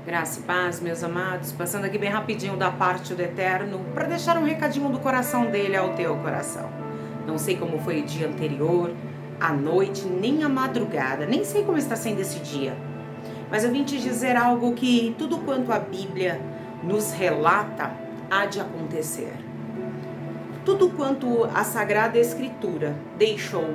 Graça e paz, meus amados, passando aqui bem rapidinho da parte do Eterno para deixar um recadinho do coração dele ao teu coração. Não sei como foi o dia anterior, a noite, nem a madrugada, nem sei como está sendo esse dia, mas eu vim te dizer algo que tudo quanto a Bíblia nos relata há de acontecer. Tudo quanto a Sagrada Escritura deixou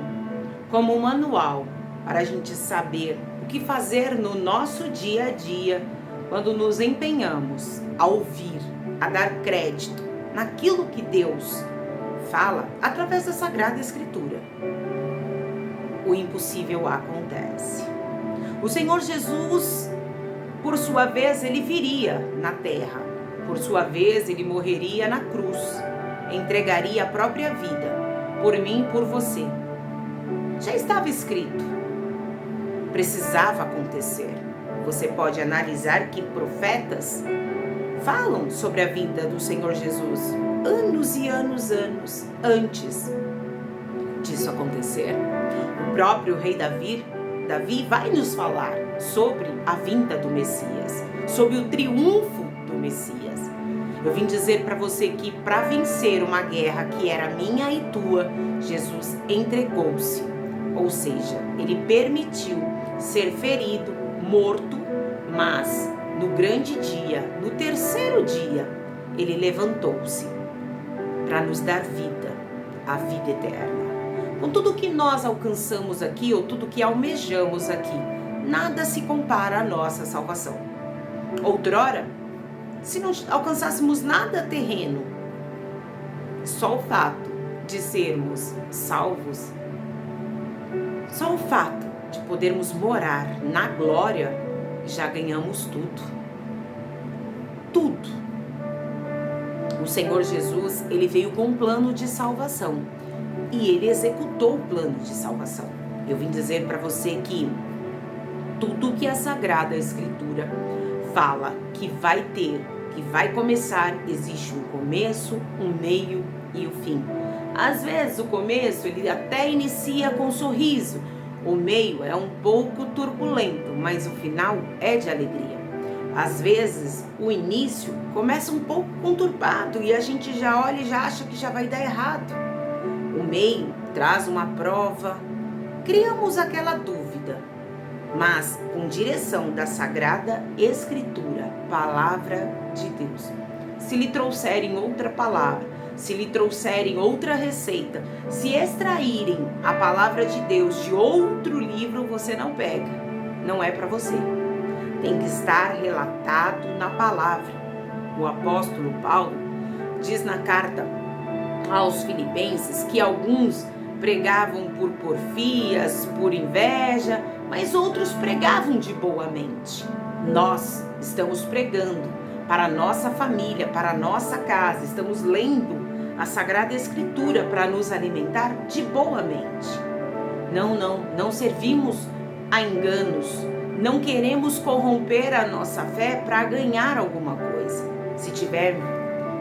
como um manual para a gente saber o que fazer no nosso dia a dia, quando nos empenhamos a ouvir, a dar crédito naquilo que Deus fala através da Sagrada Escritura, o impossível acontece. O Senhor Jesus, por sua vez, ele viria na terra, por sua vez, ele morreria na cruz, entregaria a própria vida por mim e por você. Já estava escrito, precisava acontecer. Você pode analisar que profetas falam sobre a vinda do Senhor Jesus anos e anos antes disso acontecer. O próprio rei Davi vai nos falar sobre a vinda do Messias, sobre o triunfo do Messias. Eu vim dizer para você que para vencer uma guerra que era minha e tua, Jesus entregou-se, ou seja, ele permitiu ser ferido, morto, mas no grande dia, no terceiro dia, ele levantou-se para nos dar vida, a vida eterna. Com tudo que nós alcançamos aqui, ou tudo que almejamos aqui, nada se compara à nossa salvação. Outrora, se não alcançássemos nada terreno, só o fato de sermos salvos, só o fato de podermos morar na glória, já ganhamos tudo. Tudo. O Senhor Jesus, ele veio com um plano de salvação e ele executou o plano de salvação. Eu vim dizer para você que tudo que a Sagrada Escritura fala que vai ter, que vai começar, existe um começo, um meio e o fim. Às vezes o começo ele até inicia com um sorriso, o meio é um pouco turbulento, mas o final é de alegria. Às vezes o início começa um pouco conturbado e a gente já olha e já acha que já vai dar errado. O meio traz uma prova, criamos aquela dúvida, mas com direção da Sagrada Escritura, Palavra de Deus. Se lhe trouxerem outra palavra, se lhe trouxerem outra receita, se extraírem a palavra de Deus de outro livro, você não pega, não é para você. Tem que estar relatado na palavra. O apóstolo Paulo diz na carta aos Filipenses que alguns pregavam por porfias, por inveja, mas outros pregavam de boa mente. Nós estamos pregando para a nossa família, para a nossa casa, estamos lendo a Sagrada Escritura para nos alimentar de boa mente. Não servimos a enganos, não queremos corromper a nossa fé para ganhar alguma coisa. Se tiver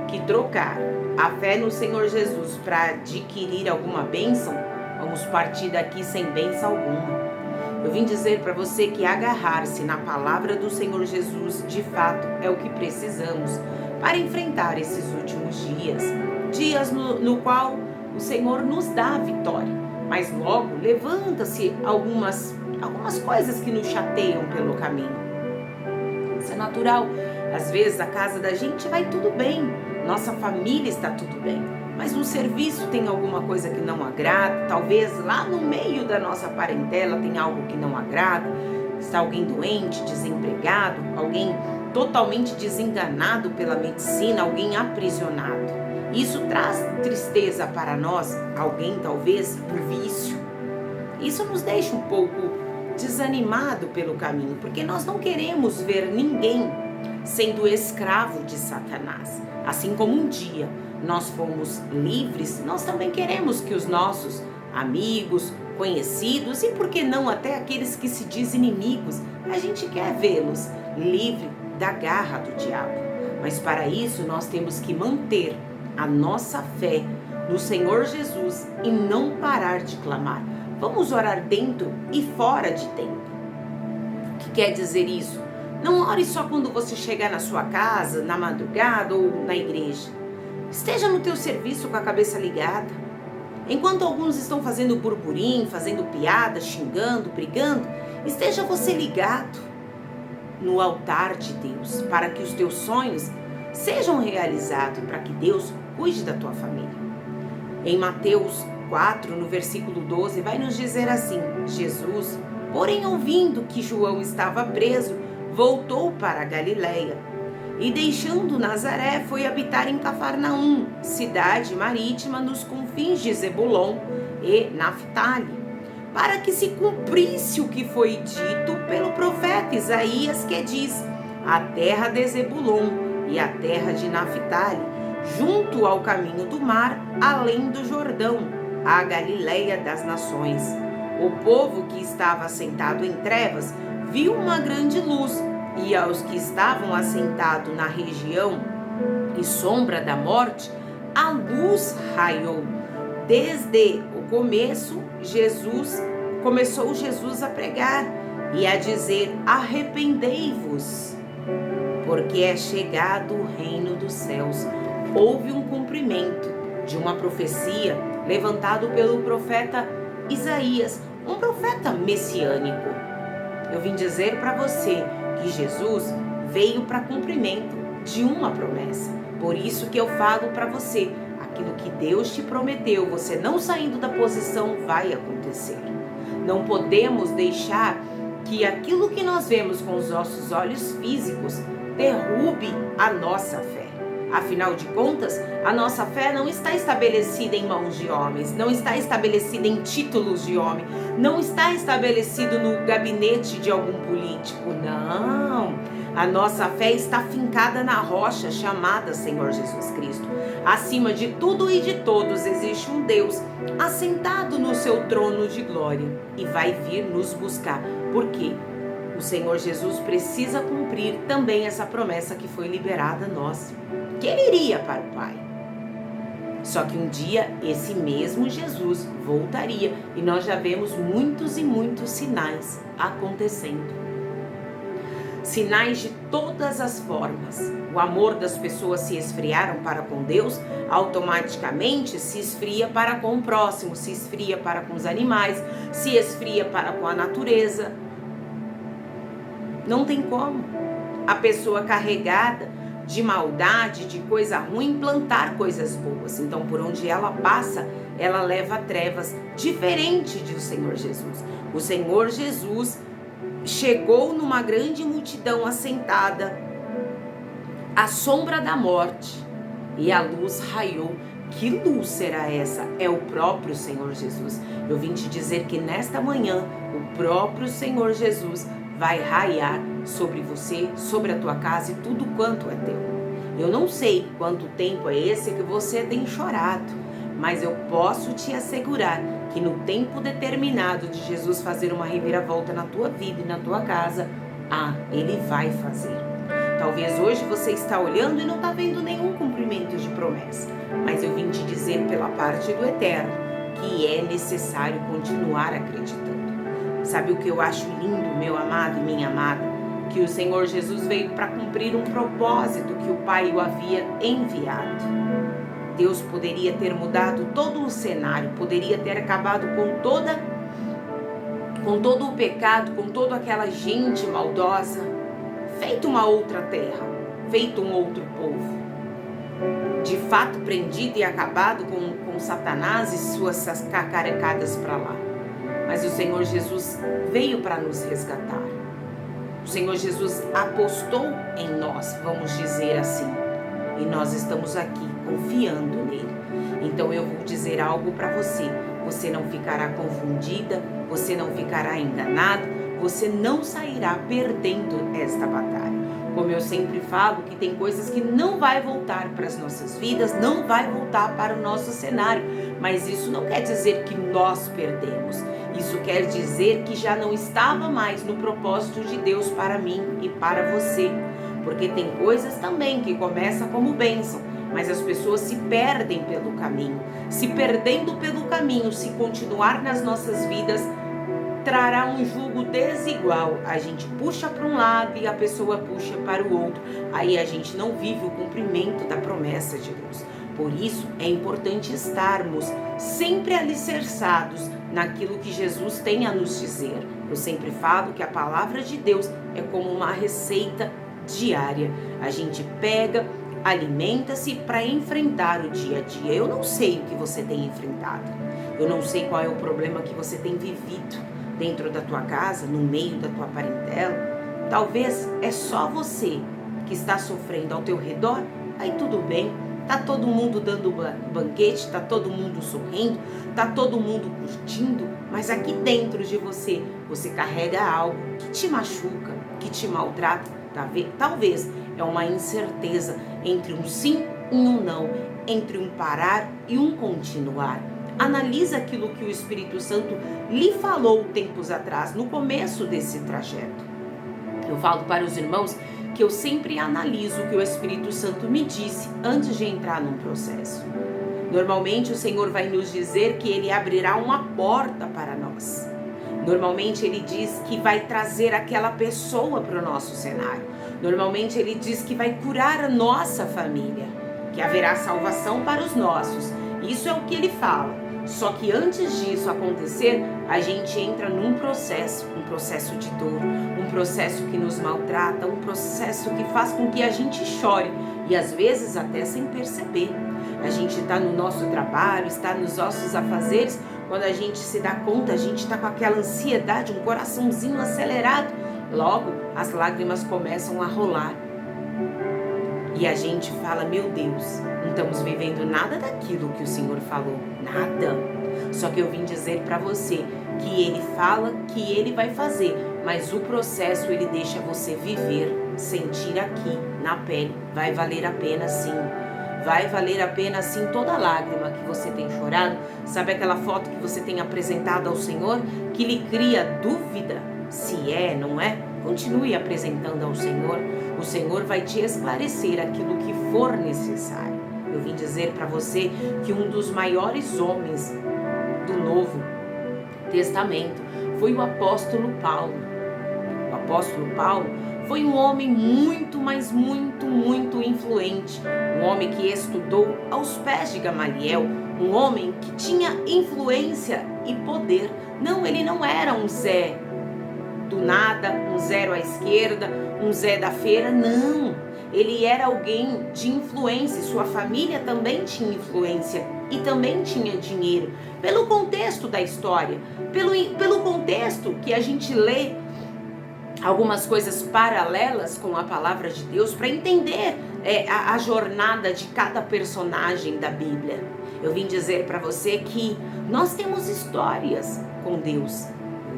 que trocar a fé no Senhor Jesus para adquirir alguma bênção, vamos partir daqui sem bênção alguma. Eu vim dizer para você que agarrar-se na palavra do Senhor Jesus, de fato, é o que precisamos para enfrentar esses últimos dias no qual o Senhor nos dá a vitória. Mas logo levanta-se algumas coisas que nos chateiam pelo caminho. Isso é natural. Às vezes a casa da gente vai tudo bem, nossa família está tudo bem, mas no serviço tem alguma coisa que não agrada, talvez lá no meio da nossa parentela tem algo que não agrada, está alguém doente, desempregado, alguém totalmente desenganado pela medicina, alguém aprisionado. Isso traz tristeza para nós, alguém talvez um vício. Isso nos deixa um pouco desanimado pelo caminho, porque nós não queremos ver ninguém sendo escravo de Satanás. Assim como um dia nós fomos livres, nós também queremos que os nossos amigos, conhecidos e por que não até aqueles que se dizem inimigos, a gente quer vê-los livres da garra do diabo. Mas para isso nós temos que manter a nossa fé no Senhor Jesus e não parar de clamar. Vamos orar dentro e fora de tempo. O que quer dizer isso? Não ore só quando você chegar na sua casa, na madrugada ou na igreja. Esteja no teu serviço com a cabeça ligada. Enquanto alguns estão fazendo burburinho, fazendo piada, xingando, brigando, esteja você ligado no altar de Deus, para que os teus sonhos sejam realizados, para que Deus cuide da tua família. Em Mateus 4, no versículo 12, vai nos dizer assim: Jesus, porém, ouvindo que João estava preso, voltou para a Galileia e, deixando Nazaré, foi habitar em Cafarnaum, cidade marítima nos confins de Zebulon e Naftali, para que se cumprisse o que foi dito pelo profeta Isaías, que diz: a terra de Zebulon e a terra de Naftali, junto ao caminho do mar, além do Jordão, a Galileia das nações. O povo que estava assentado em trevas viu uma grande luz, e aos que estavam assentados na região e sombra da morte, a luz raiou. Desde o começou Jesus a pregar e a dizer: arrependei-vos, porque é chegado o reino dos céus. Houve um cumprimento de uma profecia levantado pelo profeta Isaías, um profeta messiânico. Eu vim dizer para você que Jesus veio para cumprimento de uma promessa. Por isso que eu falo para você, aquilo que Deus te prometeu, você não saindo da posição, vai acontecer. Não podemos deixar que aquilo que nós vemos com os nossos olhos físicos derrube a nossa fé. Afinal de contas, a nossa fé não está estabelecida em mãos de homens, não está estabelecida em títulos de homem, não está estabelecido no gabinete de algum político, não. A nossa fé está fincada na rocha chamada Senhor Jesus Cristo. Acima de tudo e de todos existe um Deus assentado no seu trono de glória e vai vir nos buscar. Por quê? O Senhor Jesus precisa cumprir também essa promessa que foi liberada a nós, que ele iria para o Pai. Só que um dia esse mesmo Jesus voltaria e nós já vemos muitos e muitos sinais acontecendo. Sinais de todas as formas. O amor das pessoas se esfriaram para com Deus, automaticamente se esfria para com o próximo, se esfria para com os animais, se esfria para com a natureza. Não tem como a pessoa carregada de maldade, de coisa ruim, plantar coisas boas. Então, por onde ela passa, ela leva trevas, diferente do Senhor Jesus. O Senhor Jesus chegou numa grande multidão assentada à sombra da morte e a luz raiou. Que luz será essa? É o próprio Senhor Jesus. Eu vim te dizer que nesta manhã o próprio Senhor Jesus vai raiar sobre você, sobre a tua casa e tudo quanto é teu. Eu não sei quanto tempo é esse que você tem chorado, mas eu posso te assegurar que no tempo determinado de Jesus fazer uma reviravolta na tua vida e na tua casa, ele vai fazer. Talvez hoje você está olhando e não está vendo nenhum cumprimento de promessa, mas eu vim te dizer pela parte do Eterno que é necessário continuar acreditando. Sabe o que eu acho lindo, meu amado e minha amada? Que o Senhor Jesus veio para cumprir um propósito que o Pai o havia enviado. Deus poderia ter mudado todo o cenário, poderia ter acabado com todo o pecado, com toda aquela gente maldosa, feito uma outra terra, feito um outro povo. De fato prendido e acabado com Satanás e suas cacarecadas para lá. Mas o Senhor Jesus veio para nos resgatar. O Senhor Jesus apostou em nós, vamos dizer assim. E nós estamos aqui confiando nele. Então eu vou dizer algo para você. Você não ficará confundida, você não ficará enganado, você não sairá perdendo esta batalha. Como eu sempre falo, que tem coisas que não vai voltar para as nossas vidas, não vai voltar para o nosso cenário. Mas isso não quer dizer que nós perdemos. Isso quer dizer que já não estava mais no propósito de Deus para mim e para você. Porque tem coisas também que começam como bênção, mas as pessoas se perdem pelo caminho. Se perdendo pelo caminho, se continuar nas nossas vidas, trará um jugo desigual. A gente puxa para um lado e a pessoa puxa para o outro. Aí a gente não vive o cumprimento da promessa de Deus. Por isso é importante estarmos sempre alicerçados naquilo que Jesus tem a nos dizer. Eu sempre falo que a palavra de Deus é como uma receita diária. A gente pega, alimenta-se para enfrentar o dia a dia. Eu não sei o que você tem enfrentado. Eu não sei qual é o problema que você tem vivido dentro da tua casa, no meio da tua parentela. Talvez é só você que está sofrendo ao teu redor. Aí tudo bem. Tá todo mundo dando banquete, tá todo mundo sorrindo, tá todo mundo curtindo, mas aqui dentro de você, você carrega algo que te machuca, que te maltrata. Talvez é uma incerteza entre um sim e um não, entre um parar e um continuar. Analisa aquilo que o Espírito Santo lhe falou tempos atrás, no começo desse trajeto. Eu falo para os irmãos que eu sempre analiso o que o Espírito Santo me disse antes de entrar num processo. Normalmente o Senhor vai nos dizer que Ele abrirá uma porta para nós. Normalmente Ele diz que vai trazer aquela pessoa para o nosso cenário. Normalmente Ele diz que vai curar a nossa família, que haverá salvação para os nossos. Isso é o que Ele fala. Só que antes disso acontecer, a gente entra num processo, um processo de dor, um processo que nos maltrata, um processo que faz com que a gente chore e às vezes até sem perceber. A gente está no nosso trabalho, está nos nossos afazeres, quando a gente se dá conta, a gente está com aquela ansiedade, um coraçãozinho acelerado. Logo, as lágrimas começam a rolar. E a gente fala, meu Deus, não estamos vivendo nada daquilo que o Senhor falou, nada. Só que eu vim dizer para você que Ele fala que Ele vai fazer, mas o processo Ele deixa você viver, sentir aqui na pele. Vai valer a pena sim. Vai valer a pena sim toda lágrima que você tem chorado. Sabe aquela foto que você tem apresentado ao Senhor, que lhe cria dúvida se é, não é? Continue apresentando ao Senhor. O Senhor vai te esclarecer aquilo que for necessário. Eu vim dizer para você que um dos maiores homens do Novo Testamento foi o apóstolo Paulo. O apóstolo Paulo foi um homem muito, mas muito influente. Um homem que estudou aos pés de Gamaliel. Um homem que tinha influência e poder. Não, ele não era um Zé do nada, um zero à esquerda, um Zé da feira, não. Ele era alguém de influência, sua família também tinha influência e também tinha dinheiro. Pelo contexto da história, pelo contexto que a gente lê algumas coisas paralelas com a palavra de Deus para entender a jornada de cada personagem da Bíblia. Eu vim dizer para você que nós temos histórias com Deus,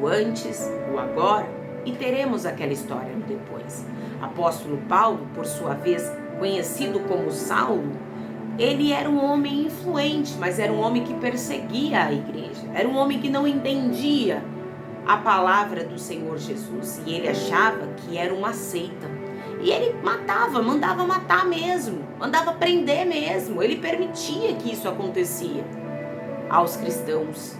o antes, o agora, e teremos aquela história no depois. Apóstolo Paulo, por sua vez, conhecido como Saulo, ele era um homem influente, mas era um homem que perseguia a igreja. Era um homem que não entendia a palavra do Senhor Jesus e ele achava que era uma seita. E ele mandava matar mesmo, mandava prender mesmo. Ele permitia que isso acontecia aos cristãos,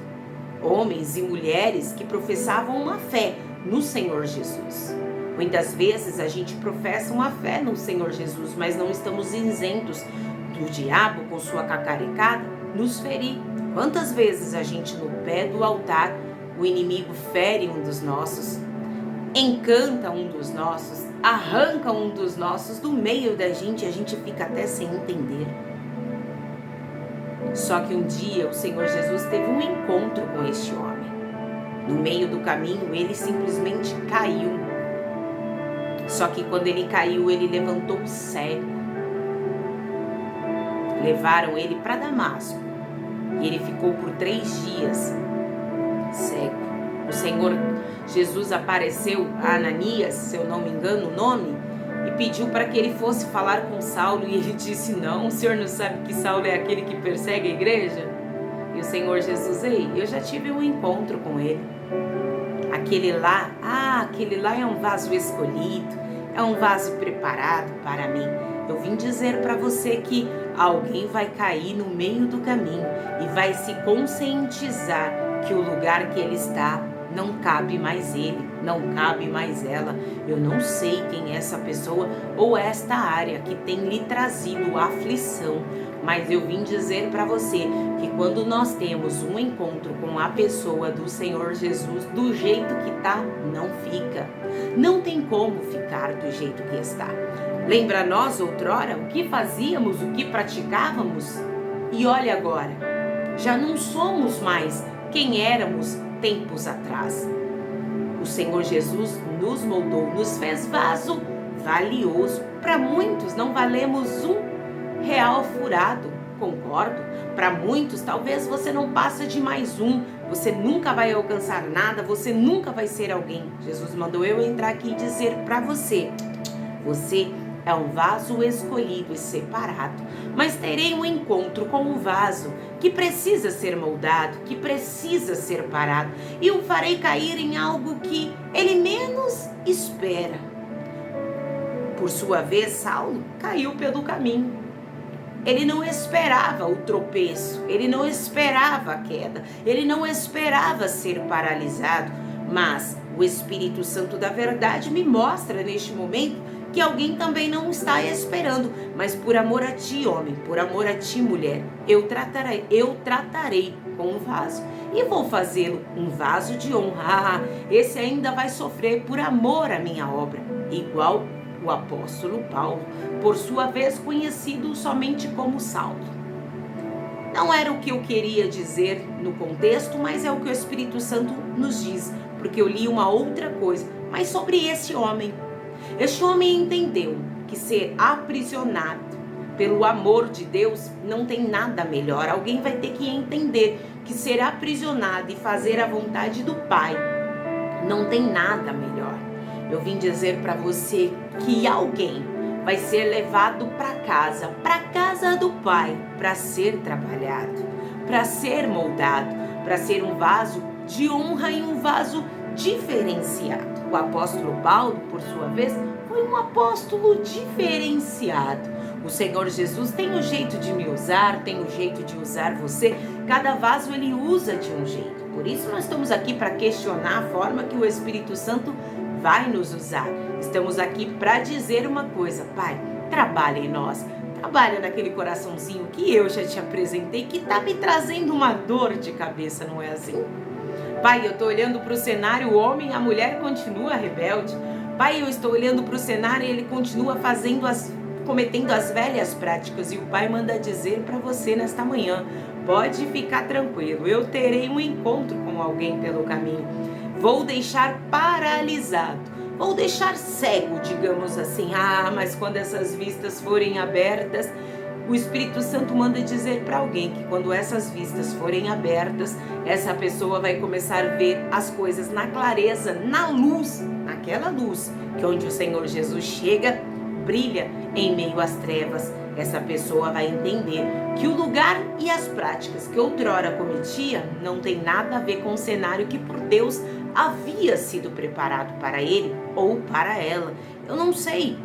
homens e mulheres que professavam uma fé no Senhor Jesus. Muitas vezes a gente professa uma fé no Senhor Jesus, mas não estamos isentos do diabo, com sua cacarecada, nos ferir. Quantas vezes a gente no pé do altar, o inimigo fere um dos nossos, encanta um dos nossos, arranca um dos nossos do meio da gente, e a gente fica até sem entender. Só que um dia o Senhor Jesus teve um encontro com este homem. No meio do caminho ele simplesmente caiu. Só que quando ele caiu, ele levantou cego. Levaram ele para Damasco e ele ficou por 3 dias cego. O Senhor Jesus apareceu a Ananias, se eu não me engano o nome, e pediu para que ele fosse falar com Saulo, e ele disse: não, o senhor não sabe que Saulo é aquele que persegue a igreja? E o Senhor Jesus: ei, eu já tive um encontro com ele. Aquele lá é um vaso escolhido, é um vaso preparado para mim. Eu vim dizer para você que alguém vai cair no meio do caminho e vai se conscientizar que o lugar que ele está não cabe mais ele, não cabe mais ela. Eu não sei quem é essa pessoa ou esta área que tem lhe trazido aflição, mas eu vim dizer para você que quando nós temos um encontro com a pessoa do Senhor Jesus, do jeito que tá, não fica. Não tem como ficar do jeito que está. Lembra nós outrora o que fazíamos, o que praticávamos? E olha agora, já não somos mais quem éramos tempos atrás. O Senhor Jesus nos moldou, nos fez vaso valioso. Para muitos não valemos R$1 furado, concordo. Para muitos talvez você não passa de mais um, você nunca vai alcançar nada, você nunca vai ser alguém. Jesus mandou eu entrar aqui e dizer para você, você é um vaso escolhido e separado, mas terei um encontro com um vaso que precisa ser moldado, que precisa ser parado, e o farei cair em algo que ele menos espera. Por sua vez, Saulo caiu pelo caminho. Ele não esperava o tropeço, ele não esperava a queda, ele não esperava ser paralisado, mas o Espírito Santo da verdade me mostra neste momento que alguém também não está esperando, mas por amor a ti, homem, por amor a ti, mulher, eu tratarei com um vaso e vou fazê-lo um vaso de honra. Esse ainda vai sofrer por amor à minha obra, igual o apóstolo Paulo, por sua vez conhecido somente como Saulo. Não era o que eu queria dizer no contexto, mas é o que o Espírito Santo nos diz, porque eu li uma outra coisa, mas sobre esse homem. Este homem entendeu que ser aprisionado pelo amor de Deus não tem nada melhor. Alguém vai ter que entender que ser aprisionado e fazer a vontade do Pai não tem nada melhor. Eu vim dizer para você que alguém vai ser levado para casa do Pai, para ser trabalhado, para ser moldado, para ser um vaso de honra e um vaso diferenciado. O apóstolo Paulo, por sua vez, foi um apóstolo diferenciado. O Senhor Jesus tem um jeito de me usar, tem um jeito de usar você. Cada vaso ele usa de um jeito. Por isso nós estamos aqui para questionar a forma que o Espírito Santo vai nos usar. Estamos aqui para dizer uma coisa, Pai, trabalha em nós. Trabalha naquele coraçãozinho que eu já te apresentei, que está me trazendo uma dor de cabeça, não é assim? Pai, eu estou olhando para o cenário, o homem, a mulher continua rebelde. Pai, eu estou olhando para o cenário e ele continua cometendo as velhas práticas. E o Pai manda dizer para você nesta manhã, pode ficar tranquilo, eu terei um encontro com alguém pelo caminho. Vou deixar paralisado, vou deixar cego, digamos assim. Mas quando essas vistas forem abertas, o Espírito Santo manda dizer para alguém que quando essas vistas forem abertas, essa pessoa vai começar a ver as coisas na clareza, na luz, naquela luz que onde o Senhor Jesus chega, brilha em meio às trevas. Essa pessoa vai entender que o lugar e as práticas que outrora cometia não tem nada a ver com o cenário que por Deus havia sido preparado para ele ou para ela. Eu não sei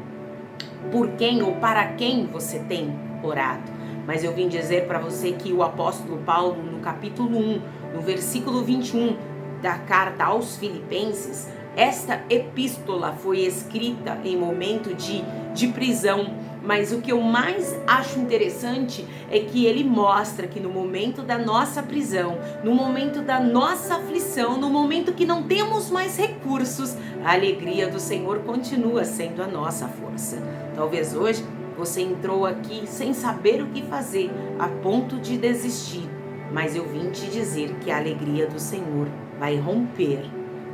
por quem ou para quem você tem orado, mas eu vim dizer para você que o apóstolo Paulo, no capítulo 1, no versículo 21 da carta aos Filipenses, esta epístola foi escrita em momento de prisão, mas o que eu mais acho interessante é que ele mostra que no momento da nossa prisão, no momento da nossa aflição, no momento que não temos mais recursos, a alegria do Senhor continua sendo a nossa força. Talvez hoje você entrou aqui sem saber o que fazer, a ponto de desistir, mas eu vim te dizer que a alegria do Senhor vai romper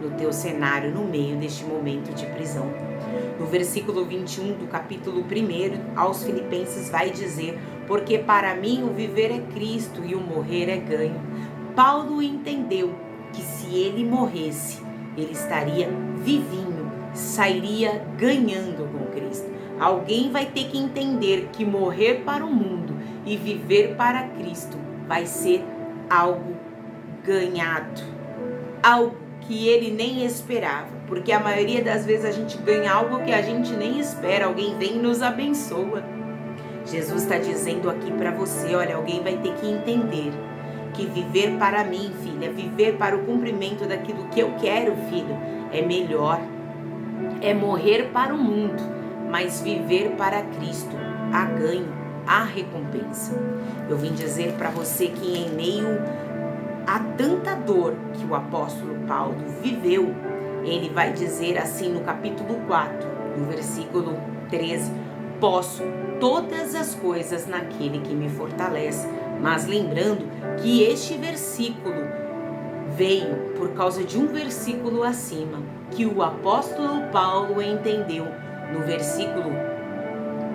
no teu cenário no meio deste momento de prisão. No versículo 21 do capítulo 1 aos Filipenses vai dizer, porque para mim o viver é Cristo e o morrer é ganho. Paulo entendeu que se ele morresse, ele estaria vivinho, sairia ganhando com Cristo. Alguém vai ter que entender que morrer para o mundo e viver para Cristo vai ser algo ganhado, algo que ele nem esperava, porque a maioria das vezes a gente ganha algo que a gente nem espera, alguém vem e nos abençoa. Jesus está dizendo aqui para você, olha, alguém vai ter que entender que viver para mim, filha, viver para o cumprimento daquilo que eu quero, filho, é melhor. É morrer para o mundo, mas viver para Cristo, há ganho, há recompensa. Eu vim dizer para você que em meio a tanta dor que o apóstolo Paulo viveu, ele vai dizer assim no capítulo 4, no versículo 13, posso todas as coisas naquele que me fortalece. Mas lembrando que este versículo veio por causa de um versículo acima, que o apóstolo Paulo entendeu. No versículo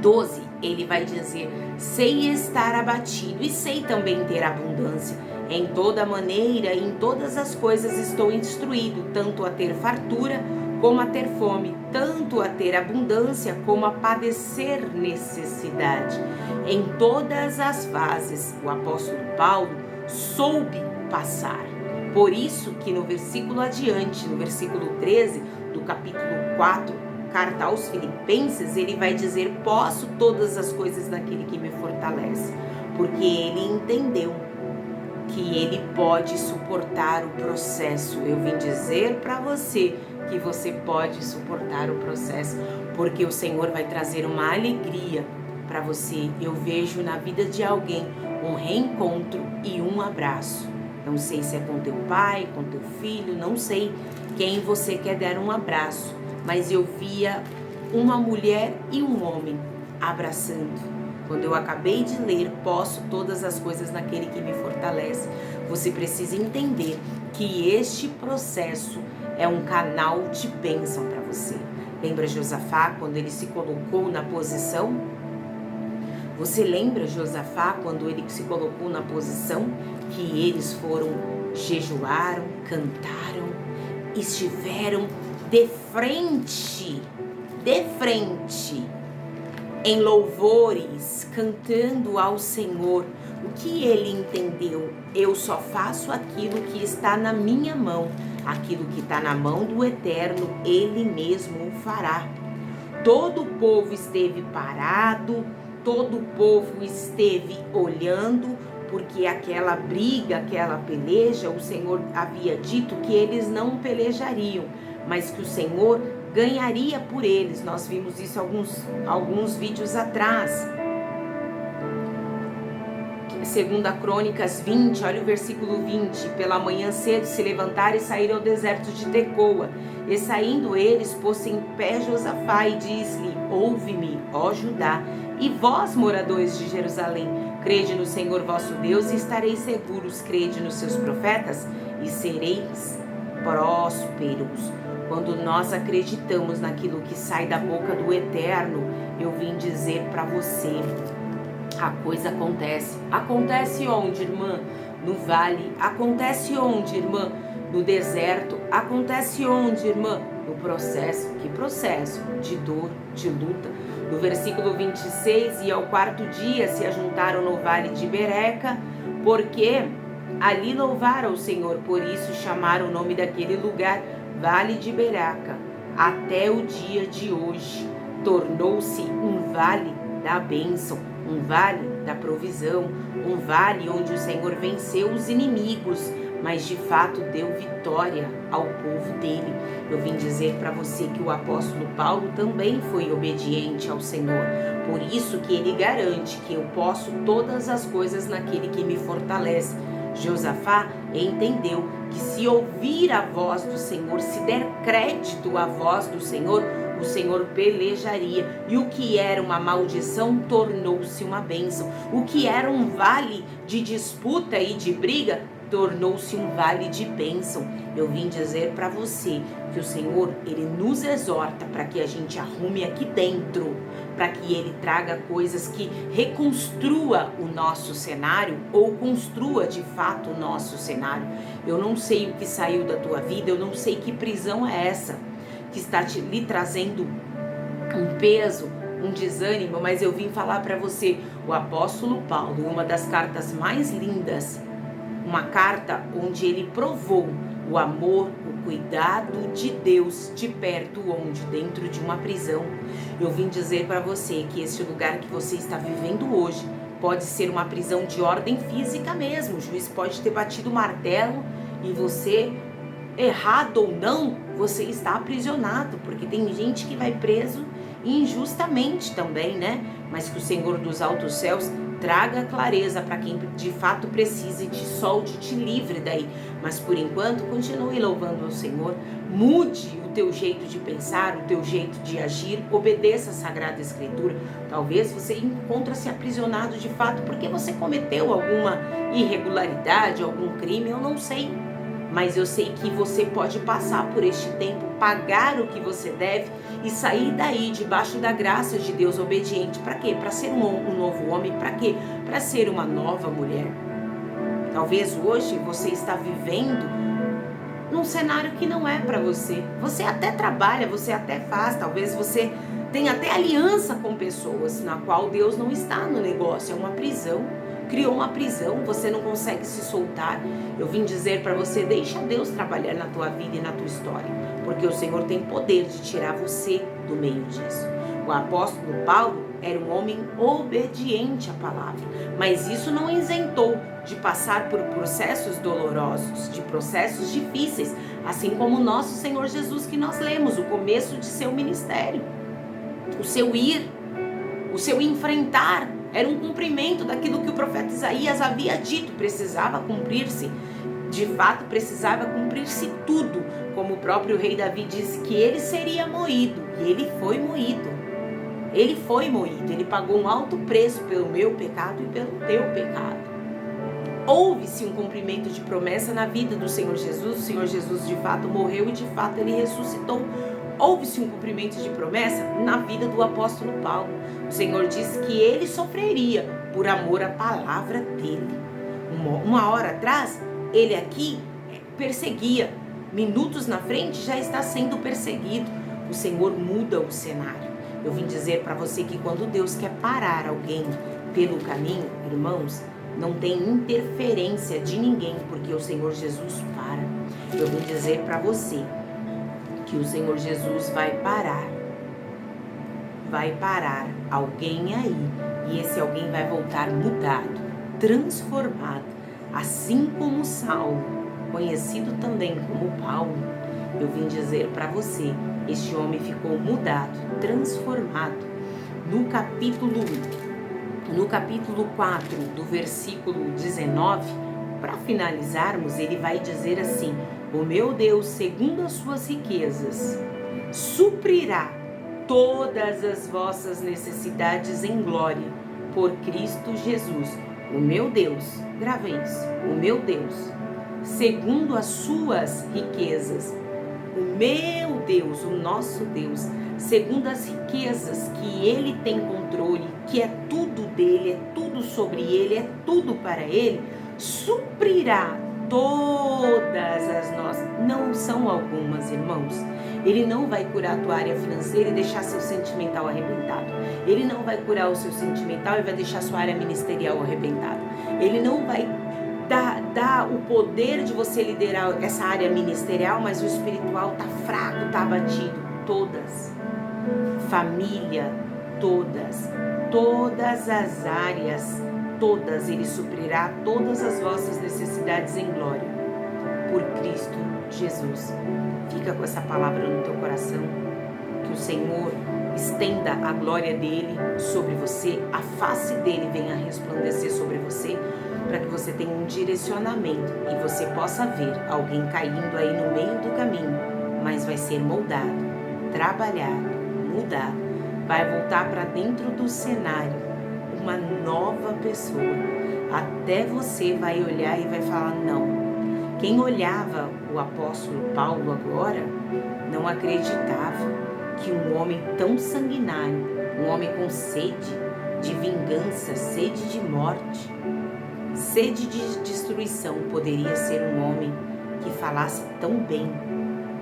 12, ele vai dizer, sei estar abatido e sei também ter abundância. Em toda maneira e em todas as coisas estou instruído, tanto a ter fartura como a ter fome, tanto a ter abundância como a padecer necessidade. Em todas as fases, o apóstolo Paulo soube passar. Por isso que no versículo adiante, no versículo 13 do capítulo 4, carta aos Filipenses, ele vai dizer, posso todas as coisas naquele que me fortalece, porque ele entendeu que ele pode suportar o processo. Eu vim dizer para você que você pode suportar o processo, porque o Senhor vai trazer uma alegria para você. Eu vejo na vida de alguém um reencontro e um abraço. Não sei se é com teu pai, com teu filho, não sei quem você quer dar um abraço, mas eu via uma mulher e um homem abraçando. Quando eu acabei de ler, posso todas as coisas naquele que me fortalece. Você precisa entender que este processo é um canal de bênção para você. Lembra Josafá quando ele se colocou na posição? Você lembra Josafá quando ele se colocou na posição que eles foram, jejuaram, cantaram, estiveram de frente, em louvores, cantando ao Senhor. O que ele entendeu? Eu só faço aquilo que está na minha mão. Aquilo que está na mão do Eterno, Ele mesmo o fará. Todo o povo esteve parado, todo o povo esteve olhando, porque aquela briga, aquela peleja, o Senhor havia dito que eles não pelejariam, mas que o Senhor ganharia por eles. Nós vimos isso alguns vídeos atrás. 2 Crônicas 20, olha o versículo 20. Pela manhã cedo se levantaram e saíram ao deserto de Tecoa. E saindo eles, pôs-se em pé Josafá e disse-lhe, ouve-me, ó Judá, e vós, moradores de Jerusalém, crede no Senhor vosso Deus e estareis seguros, crede nos seus profetas e sereis prósperos. Quando nós acreditamos naquilo que sai da boca do Eterno, eu vim dizer para você, a coisa acontece. Acontece onde, irmã? No vale. Acontece onde, irmã? No deserto. Acontece onde, irmã? No processo. Que processo? De dor, de luta. No versículo 26, e ao quarto dia se ajuntaram no vale de Bereca, porque ali louvaram o Senhor, por isso chamaram o nome daquele lugar Vale de Bereca. Até o dia de hoje tornou-se um vale da bênção, um vale da provisão, um vale onde o Senhor venceu os inimigos, mas de fato deu vitória ao povo dele. Eu vim dizer para você que o apóstolo Paulo também foi obediente ao Senhor, por isso que ele garante que eu posso todas as coisas naquele que me fortalece. Josafá entendeu que se ouvir a voz do Senhor, se der crédito à voz do Senhor, o Senhor pelejaria, e o que era uma maldição tornou-se uma bênção. O que era um vale de disputa e de briga tornou-se um vale de bênção. Eu vim dizer para você que o Senhor, Ele nos exorta para que a gente arrume aqui dentro, para que Ele traga coisas que reconstrua o nosso cenário ou construa de fato o nosso cenário. Eu não sei o que saiu da tua vida, eu não sei que prisão é essa que está lhe trazendo um peso, um desânimo, mas eu vim falar para você, o apóstolo Paulo, uma das cartas mais lindas, uma carta onde ele provou o amor, o cuidado de Deus de perto, onde dentro de uma prisão. Eu vim dizer para você que esse lugar que você está vivendo hoje Pode ser uma prisão de ordem física mesmo. O juiz pode ter batido o martelo e você, errado ou não, você está aprisionado, porque tem gente que vai preso injustamente também, né? Mas que o Senhor dos altos céus traga clareza para quem de fato precisa e te solte, te livre daí. Mas por enquanto, continue louvando ao Senhor, mude o teu jeito de pensar, o teu jeito de agir, obedeça a Sagrada Escritura. Talvez você encontre-se aprisionado de fato porque você cometeu alguma irregularidade, algum crime, eu não sei. Mas eu sei que você pode passar por este tempo, pagar o que você deve e sair daí debaixo da graça de Deus, obediente. Para quê? Para ser um novo homem. Para quê? Para ser uma nova mulher. Talvez hoje você está vivendo num cenário que não é para você. Você até trabalha, você até faz, talvez você tenha até aliança com pessoas na qual Deus não está no negócio, é uma prisão. Criou uma prisão, você não consegue se soltar. Eu vim dizer para você, deixa Deus trabalhar na tua vida e na tua história, porque o Senhor tem poder de tirar você do meio disso. O apóstolo Paulo era um homem obediente à palavra, mas isso não isentou de passar por processos dolorosos, de processos difíceis, assim como o nosso Senhor Jesus que nós lemos, o começo de seu ministério. O seu ir, o seu enfrentar, era um cumprimento daquilo que o profeta Isaías havia dito, precisava cumprir-se. De fato, precisava cumprir-se tudo, como o próprio rei Davi disse que ele seria moído, e ele foi moído. Ele foi moído, ele pagou um alto preço pelo meu pecado e pelo teu pecado. Houve-se um cumprimento de promessa na vida do Senhor Jesus, o Senhor Jesus de fato morreu e de fato ele ressuscitou. Houve-se um cumprimento de promessa na vida do apóstolo Paulo. O Senhor disse que ele sofreria por amor à palavra dele. Uma hora atrás, ele aqui perseguia. Minutos na frente, já está sendo perseguido. O Senhor muda o cenário. Eu vim dizer para você que quando Deus quer parar alguém pelo caminho, irmãos, não tem interferência de ninguém, porque o Senhor Jesus para. Eu vim dizer para você que o Senhor Jesus vai parar alguém aí, e esse alguém vai voltar mudado, transformado, assim como Saulo, conhecido também como Paulo. Eu vim dizer para você, este homem ficou mudado, transformado. No capítulo 4, do versículo 19, para finalizarmos, ele vai dizer assim: o meu Deus, segundo as suas riquezas, suprirá todas as vossas necessidades em glória, por Cristo Jesus. O meu Deus, grave isso, o meu Deus, segundo as suas riquezas. O meu Deus, o nosso Deus, segundo as riquezas que Ele tem controle, que é tudo dele, é tudo sobre Ele, é tudo para Ele, suprirá todas as nossas, não são algumas, irmãos. Ele não vai curar a tua área financeira e deixar seu sentimental arrebentado. Ele não vai curar o seu sentimental e vai deixar sua área ministerial arrebentada. Ele não vai dar o poder de você liderar essa área ministerial, mas o espiritual tá fraco, tá abatido. Todas, família, todas as áreas, todas, Ele suprirá todas as vossas necessidades em glória, por Cristo Jesus. Fica com essa palavra no teu coração, que o Senhor estenda a glória dEle sobre você, a face dEle venha resplandecer sobre você, para que você tenha um direcionamento e você possa ver alguém caindo aí no meio do caminho, mas vai ser moldado, trabalhado, mudado, vai voltar para dentro do cenário, uma nova pessoa. Até você vai olhar e vai falar, não. Quem olhava o apóstolo Paulo agora não acreditava que um homem tão sanguinário, um homem com sede de vingança, sede de morte, sede de destruição, poderia ser um homem que falasse tão bem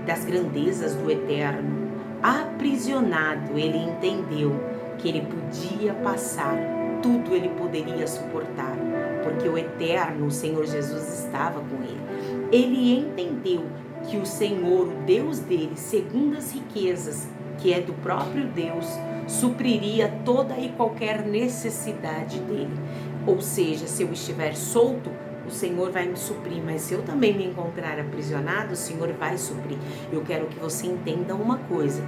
das grandezas do Eterno. Aprisionado, ele entendeu que ele podia passar, tudo ele poderia suportar, porque o Eterno, o Senhor Jesus, estava com ele. Ele entendeu que o Senhor, o Deus dele, segundo as riquezas, que é do próprio Deus, supriria toda e qualquer necessidade dele. Ou seja, se eu estiver solto, o Senhor vai me suprir, mas se eu também me encontrar aprisionado, o Senhor vai suprir. Eu quero que você entenda uma coisa: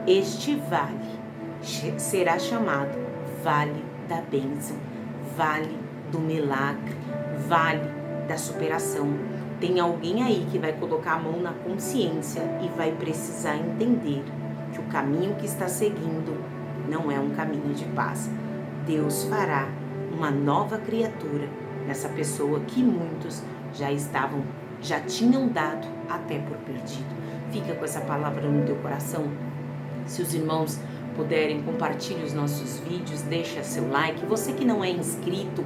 este vale será chamado Vale da Bênção, Vale do Milagre, Vale da Superação. Tem alguém aí que vai colocar a mão na consciência e vai precisar entender que o caminho que está seguindo não é um caminho de paz. Deus fará uma nova criatura nessa pessoa que muitos já tinham dado até por perdido. Fica com essa palavra no teu coração. Se os irmãos puderem, compartilhe os nossos vídeos, deixa seu like. Você que não é inscrito,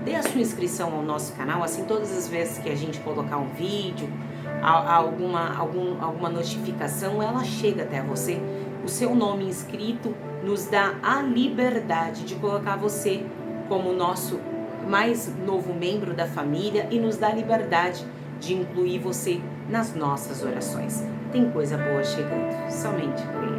dê a sua inscrição ao nosso canal, assim todas as vezes que a gente colocar um vídeo, alguma notificação, ela chega até você. O seu nome inscrito nos dá a liberdade de colocar você como nosso mais novo membro da família e nos dá a liberdade de incluir você nas nossas orações. Tem coisa boa chegando, somente creia.